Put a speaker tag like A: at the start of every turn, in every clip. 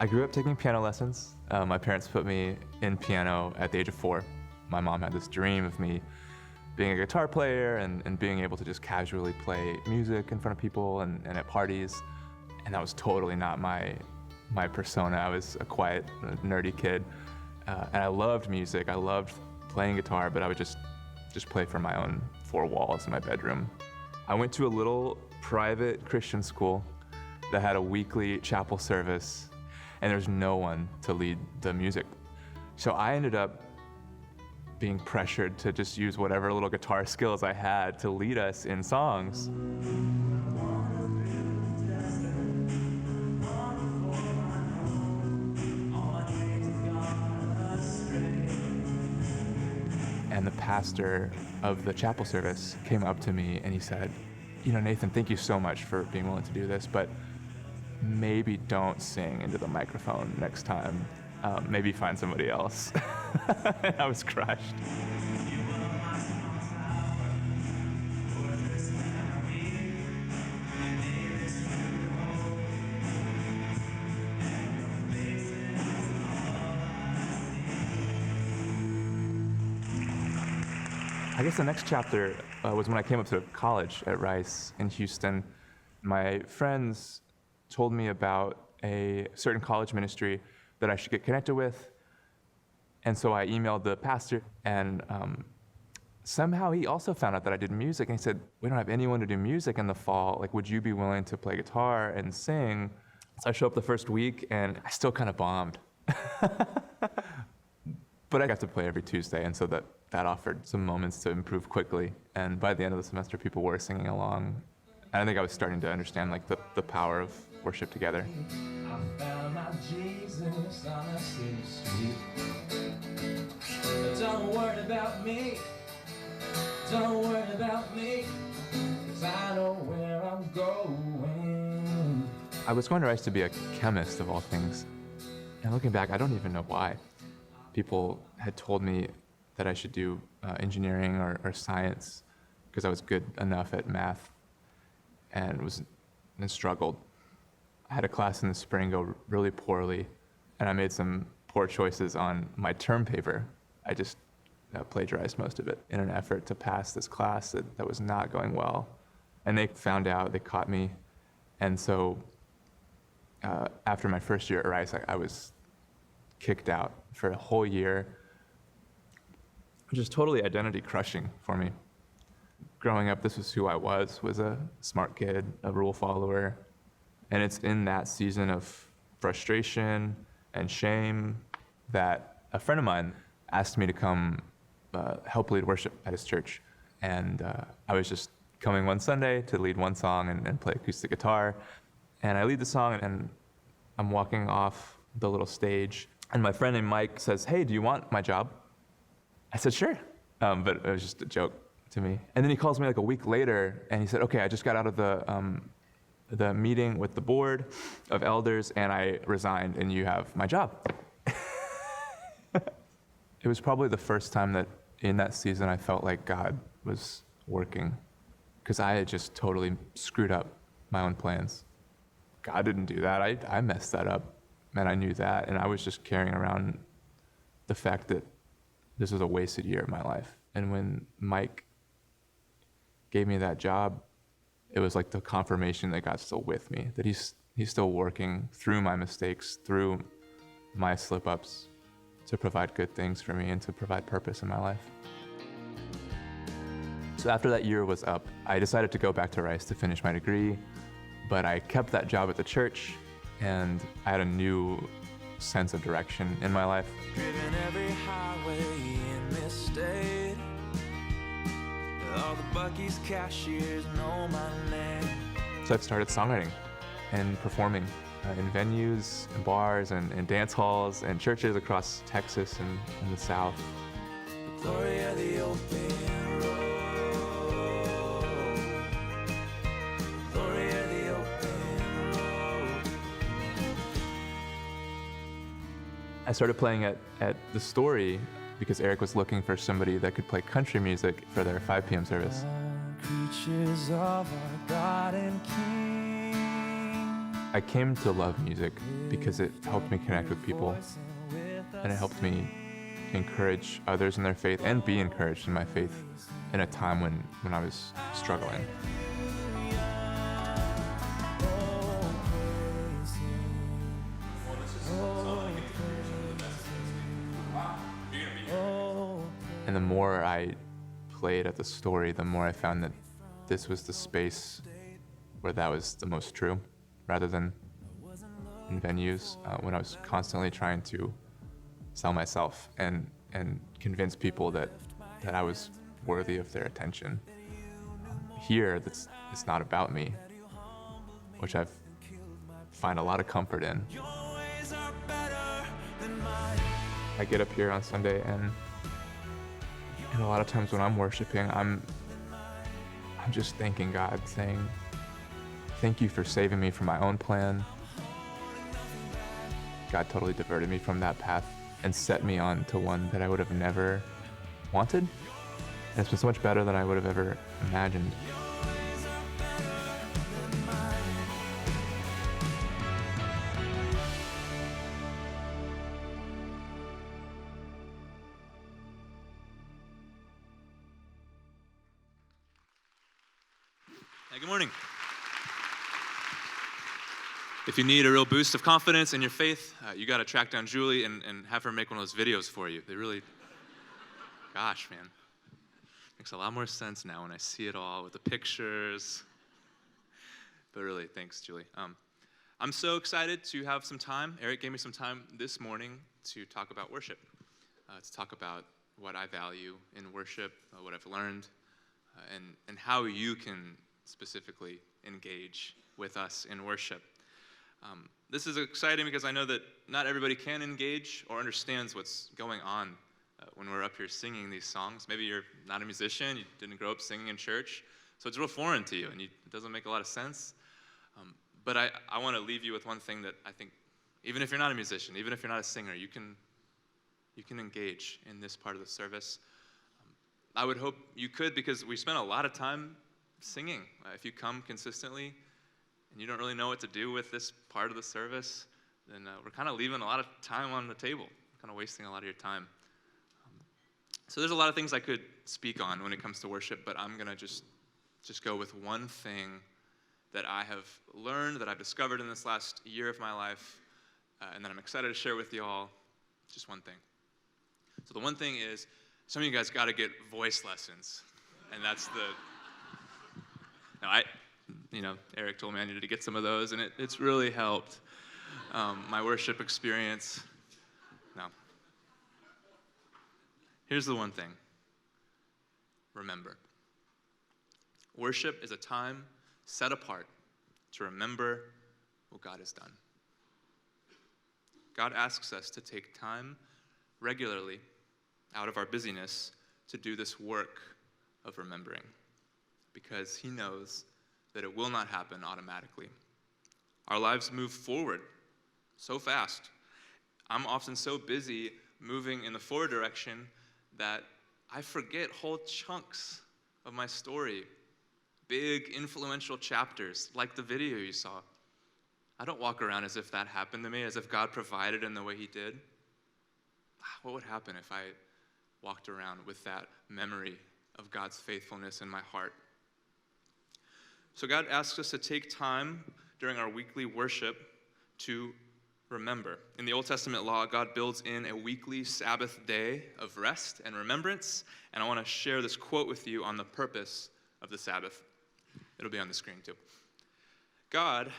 A: I grew up taking piano lessons. My parents put me in piano at the age of 4. My mom had this dream of me being a guitar player and being able to just casually play music in front of people and at parties. And that was totally not my persona. I was a quiet, nerdy kid. And I loved music. I loved playing guitar, but I would just play for my own 4 walls in my bedroom. I went to a little private Christian school that had a weekly chapel service, and there was no one to lead the music. So I ended up being pressured to just use whatever little guitar skills I had to lead us in songs. And the pastor of the chapel service came up to me and he said, "You know, Nathan, thank you so much for being willing to do this, but maybe don't sing into the microphone next time. Maybe find somebody else." And I was crushed. I guess the next chapter was when I came up to college at Rice in Houston. My friends told me about a certain college ministry that I should get connected with. And so I emailed the pastor, and somehow he also found out that I did music, and he said, "We don't have anyone to do music in the fall. Like, would you be willing to play guitar and sing?" So I show up the first week, and I still kind of bombed. But I got to play every Tuesday, and so that offered some moments to improve quickly. And by the end of the semester, people were singing along. And I think I was starting to understand like the power of worship together.
B: I found my Jesus on a city street. Don't worry about me. Don't worry about me. 'Cause I know where I'm going.
A: I was going to Rice to be a chemist of all things. And looking back, I don't even know why. People had told me that I should do engineering or science because I was good enough at math and struggled. I had a class in the spring go really poorly, and I made some poor choices on my term paper. I just plagiarized most of it in an effort to pass this class that was not going well. And they found out, they caught me. And so after my first year at Rice, I was kicked out for a whole year, which is totally identity crushing for me. Growing up, this was who I was a smart kid, a rule follower. And it's in that season of frustration and shame that a friend of mine asked me to come help lead worship at his church. And I was just coming one Sunday to lead one song and play acoustic guitar. And I lead the song, and I'm walking off the little stage, and my friend named Mike says, "Hey, do you want my job?" I said, "Sure," but it was just a joke to me. And then he calls me like a week later, and he said, "Okay, I just got out of the meeting with the board of elders, and I resigned, and you have my job." It was probably the first time that in that season I felt like God was working, because I had just totally screwed up my own plans. God didn't do that. I messed that up, and I knew that, and I was just carrying around the fact that this was a wasted year of my life. And when Mike gave me that job, it was like the confirmation that God's still with me, that he's still working through my mistakes, through my slip-ups, to provide good things for me and to provide purpose in my life. So after that year was up, I decided to go back to Rice to finish my degree, but I kept that job at the church, and I had a new sense of direction in my life.
B: Driven every highway in this state. All the Buc-ee's cashiers know my name.
A: So I've started songwriting and performing in venues and bars and dance halls and churches across Texas and in the South.
B: The glory of the open road. Glory of the open road.
A: I started playing at The Story because Eric was looking for somebody that could play country music for their 5 p.m. service.
B: Creatures of our God and King.
A: I came to love music because it helped me connect with people, and it helped me encourage others in their faith and be encouraged in my faith in a time when I was struggling. And the more I played at the Story, the more I found that this was the space where that was the most true, rather than in venues when I was constantly trying to sell myself and convince people that I was worthy of their attention. Here, it's not about me, which I find a lot of comfort in. I get up here on Sunday and a lot of times when I'm worshiping, I'm just thanking God, saying, thank you for saving me from my own plan. God totally diverted me from that path and set me on to one that I would have never wanted. And it's been so much better than I would have ever imagined.
C: Hey, good morning. If you need a real boost of confidence in your faith, you got to track down Julie and have her make one of those videos for you. They really, gosh, man. Makes a lot more sense now when I see it all with the pictures. But really, thanks, Julie. I'm so excited to have some time. Eric gave me some time this morning to talk about worship, to talk about what I value in worship, what I've learned, and how you can specifically engage with us in worship. This is exciting because I know that not everybody can engage or understands what's going on when we're up here singing these songs. Maybe you're not a musician, you didn't grow up singing in church, so it's real foreign to you, and it doesn't make a lot of sense. But I want to leave you with one thing that I think, even if you're not a musician, even if you're not a singer, you can engage in this part of the service. I would hope you could, because we spend a lot of time singing. If you come consistently and you don't really know what to do with this part of the service, then we're kind of leaving a lot of time on the table, kind of wasting a lot of your time. So there's a lot of things I could speak on when it comes to worship, but I'm going to just go with one thing that I have learned, that I've discovered in this last year of my life, and that I'm excited to share with you all. Just one thing. So the one thing is, some of you guys got to get voice lessons, and that's the... Now, Eric told me I needed to get some of those, and it's really helped my worship experience. Now, here's the one thing. Remember. Worship is a time set apart to remember what God has done. God asks us to take time regularly out of our busyness to do this work of remembering, because he knows that it will not happen automatically. Our lives move forward so fast. I'm often so busy moving in the forward direction that I forget whole chunks of my story, big influential chapters, like the video you saw. I don't walk around as if that happened to me, as if God provided in the way he did. What would happen if I walked around with that memory of God's faithfulness in my heart? So God asks us to take time during our weekly worship to remember. In the Old Testament law, God builds in a weekly Sabbath day of rest and remembrance, and I want to share this quote with you on the purpose of the Sabbath. It'll be on the screen too. God,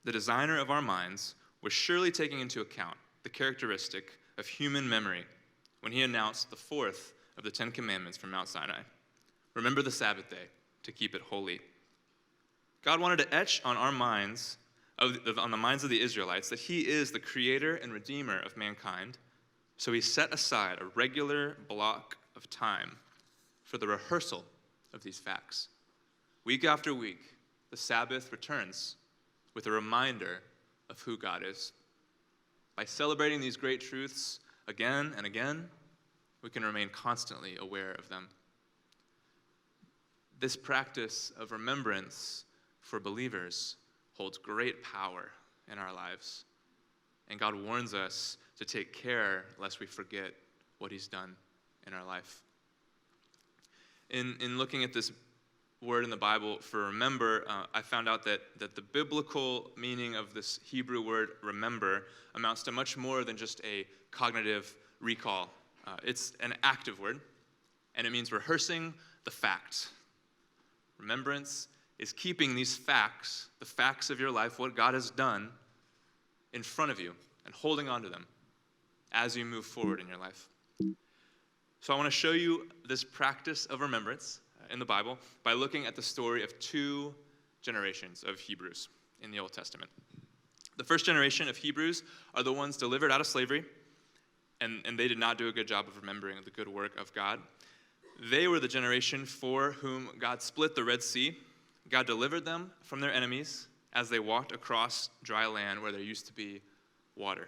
C: the designer of our minds, was surely taking into account the characteristic of human memory when he announced the fourth of the 10 Commandments from Mount Sinai. Remember the Sabbath day to keep it holy. God wanted to etch on our minds, on the minds of the Israelites, that he is the creator and redeemer of mankind. So he set aside a regular block of time for the rehearsal of these facts. Week after week, the Sabbath returns with a reminder of who God is. By celebrating these great truths again and again, we can remain constantly aware of them. This practice of remembrance for believers holds great power in our lives. And God warns us to take care lest we forget what he's done in our life. In looking at this word in the Bible for remember, I found out that the biblical meaning of this Hebrew word remember amounts to much more than just a cognitive recall. It's an active word, and it means rehearsing the fact. Remembrance is keeping these facts, the facts of your life, what God has done, in front of you and holding on to them as you move forward in your life. So I want to show you this practice of remembrance in the Bible by looking at the story of two generations of Hebrews in the Old Testament. The first generation of Hebrews are the ones delivered out of slavery, and they did not do a good job of remembering the good work of God. They were the generation for whom God split the Red Sea. God delivered them from their enemies as they walked across dry land where there used to be water.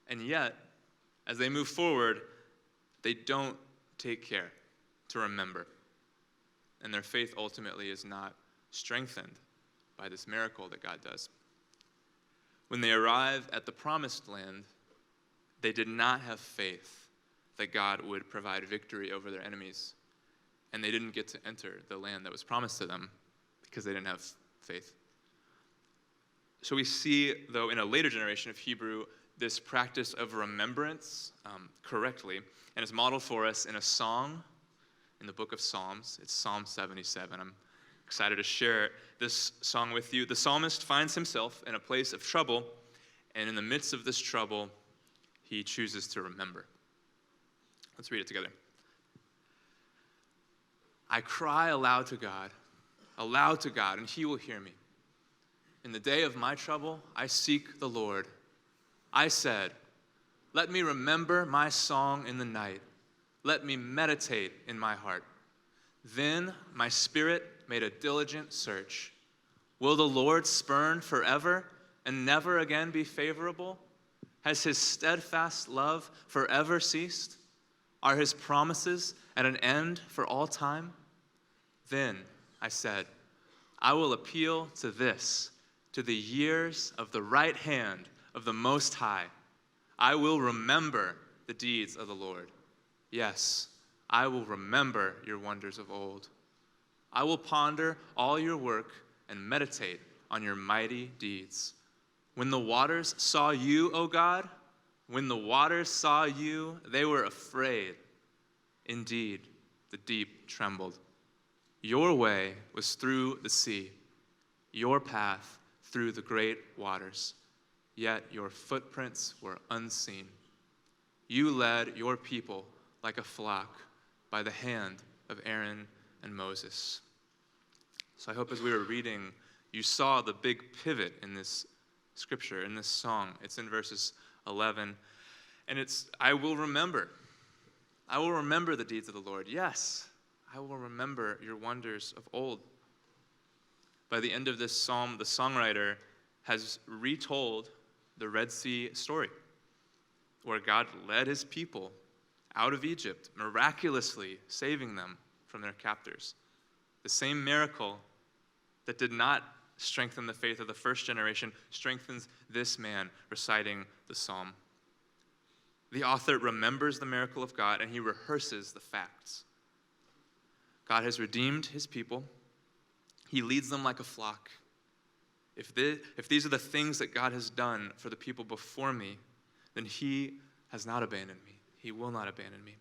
C: And yet, as they move forward, they don't take care to remember. And their faith ultimately is not strengthened by this miracle that God does. When they arrive at the promised land, they did not have faith that God would provide victory over their enemies. And they didn't get to enter the land that was promised to them because they didn't have faith. So we see, though, in a later generation of Hebrew, this practice of remembrance correctly, and it's modeled for us in a song in the book of Psalms. It's Psalm 77. I'm excited to share this song with you. The psalmist finds himself in a place of trouble, and in the midst of this trouble, he chooses to remember. Let's read it together. I cry aloud to God, and he will hear me. In the day of my trouble, I seek the Lord. I said, let me remember my song in the night. Let me meditate in my heart. Then my spirit made a diligent search. Will the Lord spurn forever and never again be favorable? Has his steadfast love forever ceased? Are his promises at an end for all time? Then I said, I will appeal to this, to the years of the right hand of the Most High. I will remember the deeds of the Lord. Yes, I will remember your wonders of old. I will ponder all your work and meditate on your mighty deeds. When the waters saw you, O God, when the waters saw you, they were afraid. Indeed, the deep trembled. Your way was through the sea, your path through the great waters, yet your footprints were unseen. You led your people like a flock by the hand of Aaron and Moses. So I hope as we were reading, you saw the big pivot in this scripture, in this song. It's in verses 11, and it's, I will remember. I will remember the deeds of the Lord. Yes, I will remember your wonders of old. By the end of this psalm, the songwriter has retold the Red Sea story, where God led his people out of Egypt, miraculously saving them from their captors. The same miracle that did not strengthen the faith of the first generation strengthens this man reciting the psalm. The author remembers the miracle of God, and he rehearses the facts. God has redeemed his people. He leads them like a flock. If these are the things that God has done for the people before me, then he has not abandoned me. He will not abandon me.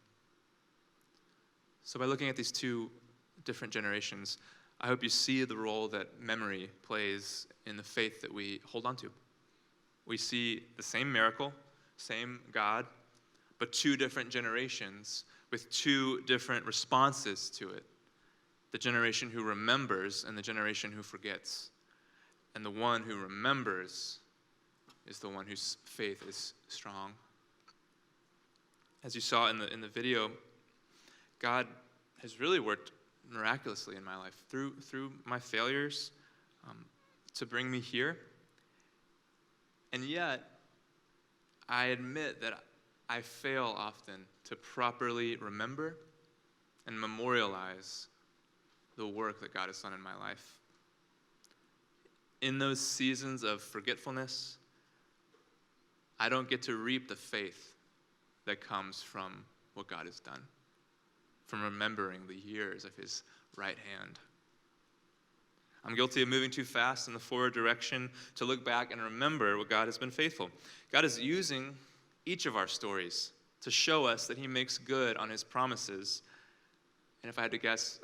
C: So by looking at these two different generations, I hope you see the role that memory plays in the faith that we hold on to. We see the same miracle, same God, but two different generations with two different responses to it. The generation who remembers and the generation who forgets. And the one who remembers is the one whose faith is strong. As you saw in the video, God has really worked miraculously in my life through my failures to bring me here. And yet, I admit that I fail often to properly remember and memorialize the work that God has done in my life. in those seasons of forgetfulness, I don't get to reap the faith that comes from what God has done, from remembering the years of his right hand. I'm guilty of moving too fast in the forward direction to look back and remember what God has been faithful. God is using each of our stories to show us that he makes good on his promises. And if I had to guess,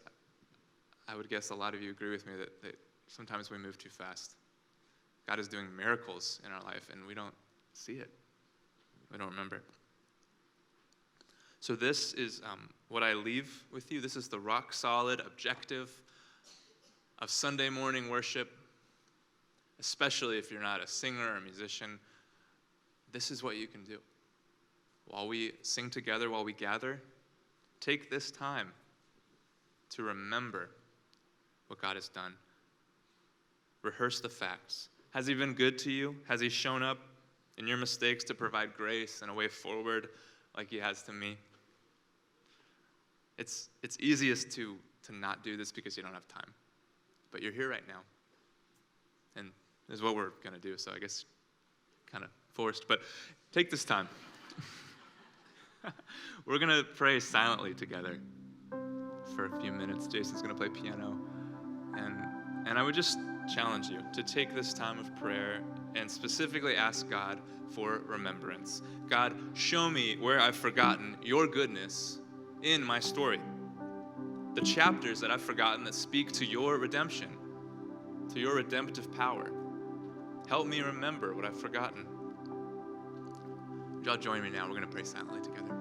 C: I would guess a lot of you agree with me that sometimes we move too fast. God is doing miracles in our life, and we don't see it. We don't remember. So this is what I leave with you. This is the rock-solid objective of Sunday morning worship, especially if you're not a singer or a musician. This is what you can do. While we sing together, while we gather, take this time to remember what God has done. Rehearse the facts. Has he been good to you? Has he shown up in your mistakes to provide grace and a way forward like he has to me? It's easiest to not do this because you don't have time. But you're here right now. And this is what we're going to do, so I guess kind of forced. But take this time. We're going to pray silently together for a few minutes. Jason's going to play piano. And I would just challenge you to take this time of prayer and specifically ask God for remembrance. God, show me where I've forgotten your goodness in my story. The chapters that I've forgotten that speak to your redemption, to your redemptive power. Help me remember what I've forgotten. Would y'all join me now? We're going to pray silently together.